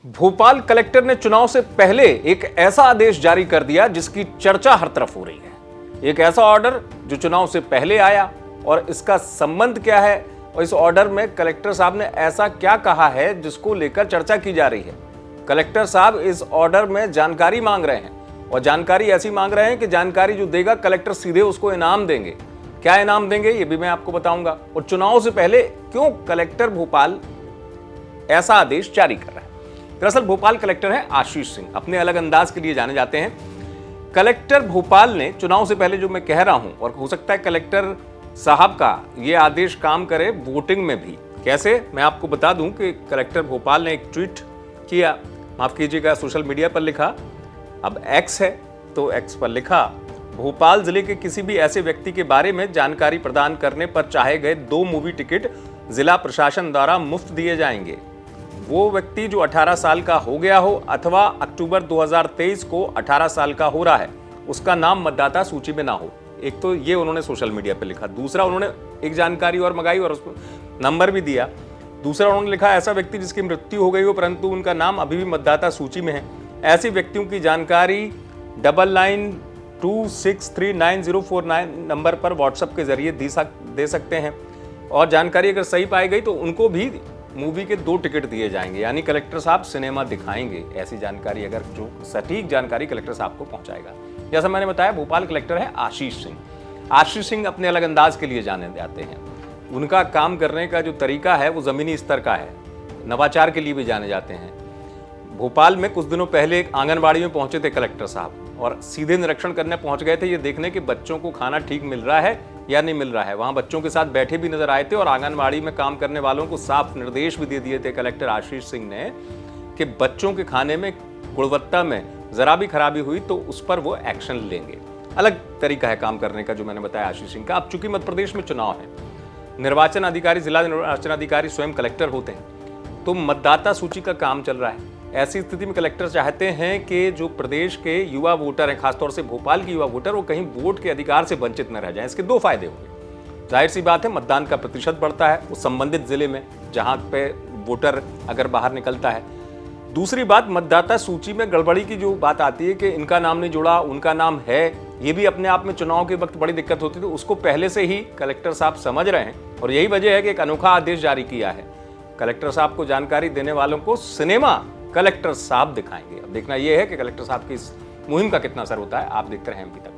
Bhopal collector ने चुनाव से पहले एक ऐसा आदेश जारी कर दिया जिसकी चर्चा हर तरफ हो रही है। एक ऐसा ऑर्डर जो चुनाव से पहले आया और इसका संबंध क्या है और इस ऑर्डर में कलेक्टर साहब ने ऐसा क्या कहा है जिसको लेकर चर्चा की जा रही है। कलेक्टर साहब इस ऑर्डर में जानकारी मांग रहे हैं और जानकारी ऐसी मांग रहे हैं कि जानकारी जो देगा कलेक्टर सीधे उसको इनाम देंगे। क्या इनाम देंगे ये भी मैं आपको बताऊंगा, और चुनाव से पहले क्यों कलेक्टर भोपाल ऐसा आदेश जारी कर रहा है। दरअसल भोपाल कलेक्टर है आशीष सिंह, अपने अलग अंदाज के लिए जाने जाते हैं। कलेक्टर भोपाल ने चुनाव से पहले जो मैं कह रहा हूं, और हो सकता है कलेक्टर साहब का यह आदेश काम करे वोटिंग में भी। कैसे, मैं आपको बता दूं कि कलेक्टर भोपाल ने एक ट्वीट किया, माफ कीजिएगा सोशल मीडिया पर लिखा, अब एक्स है तो एक्स पर लिखा, भोपाल जिले के किसी भी ऐसे व्यक्ति के बारे में जानकारी प्रदान करने पर चाहे गए 2 मूवी टिकट जिला प्रशासन द्वारा मुफ्त दिए जाएंगे। वो व्यक्ति जो 18 साल का हो गया हो अथवा अक्टूबर 2023 को 18 साल का हो रहा है, उसका नाम मतदाता सूची में ना हो। एक तो ये उन्होंने सोशल मीडिया पे लिखा। दूसरा, उन्होंने एक जानकारी और मंगाई और उसको नंबर भी दिया। दूसरा उन्होंने लिखा, ऐसा व्यक्ति जिसकी मृत्यु हो गई हो परंतु उनका नाम अभी भी मतदाता सूची में है, ऐसे व्यक्तियों की जानकारी 9992639049 नंबर पर व्हाट्सएप के जरिए दे सकते हैं, और जानकारी अगर सही पाई गई तो उनको भी मूवी के 2 टिकट दिए जाएंगे। यानी कलेक्टर साहब सिनेमा दिखाएंगे, ऐसी जानकारी अगर जो सटीक जानकारी कलेक्टर साहब को पहुंचाएगा। जैसा मैंने बताया, भोपाल कलेक्टर है आशीष सिंह। आशीष सिंह अपने अलग अंदाज के लिए जाने जाते हैं। उनका काम करने का जो तरीका है वो जमीनी स्तर का है, नवाचार के लिए भी जाने जाते हैं। भोपाल में कुछ दिनों पहले एक आंगनबाड़ी में पहुंचे थे कलेक्टर साहब और सीधे निरीक्षण करने पहुंच गए थे, ये देखने कि बच्चों को खाना ठीक मिल रहा है या नहीं मिल रहा है। वहां बच्चों के साथ बैठे भी नजर आए थे और आंगनबाड़ी में काम करने वालों को साफ निर्देश भी दे दिए थे कलेक्टर आशीष सिंह ने कि बच्चों के खाने में गुणवत्ता में जरा भी खराबी हुई तो उस पर वो एक्शन लेंगे। अलग तरीका है काम करने का जो मैंने बताया आशीष सिंह का। अब चूंकि मध्य प्रदेश में चुनाव है, निर्वाचन अधिकारी, जिला निर्वाचन अधिकारी स्वयं कलेक्टर होते हैं, तो मतदाता सूची का काम चल रहा है। ऐसी स्थिति में कलेक्टर चाहते हैं कि जो प्रदेश के युवा वोटर हैं, खासतौर से भोपाल के युवा वोटर, वो कहीं वोट के अधिकार से वंचित न रह जाएं। इसके 2 फायदे होंगे। जाहिर सी बात है, मतदान का प्रतिशत बढ़ता है उस संबंधित जिले में जहां पे वोटर अगर बाहर निकलता है। दूसरी बात, मतदाता सूची में गड़बड़ी की जो बात आती है कि इनका नाम नहीं जुड़ा, उनका नाम है, ये भी अपने आप में चुनाव के वक्त बड़ी दिक्कत होती थी। उसको पहले से ही कलेक्टर साहब समझ रहे हैं और यही वजह है कि एक अनोखा आदेश जारी किया है। कलेक्टर साहब को जानकारी देने वालों को सिनेमा कलेक्टर साहब दिखाएंगे। अब देखना यह है कि कलेक्टर साहब की इस मुहिम का कितना असर होता है। आप देखते रहें एमपी तक।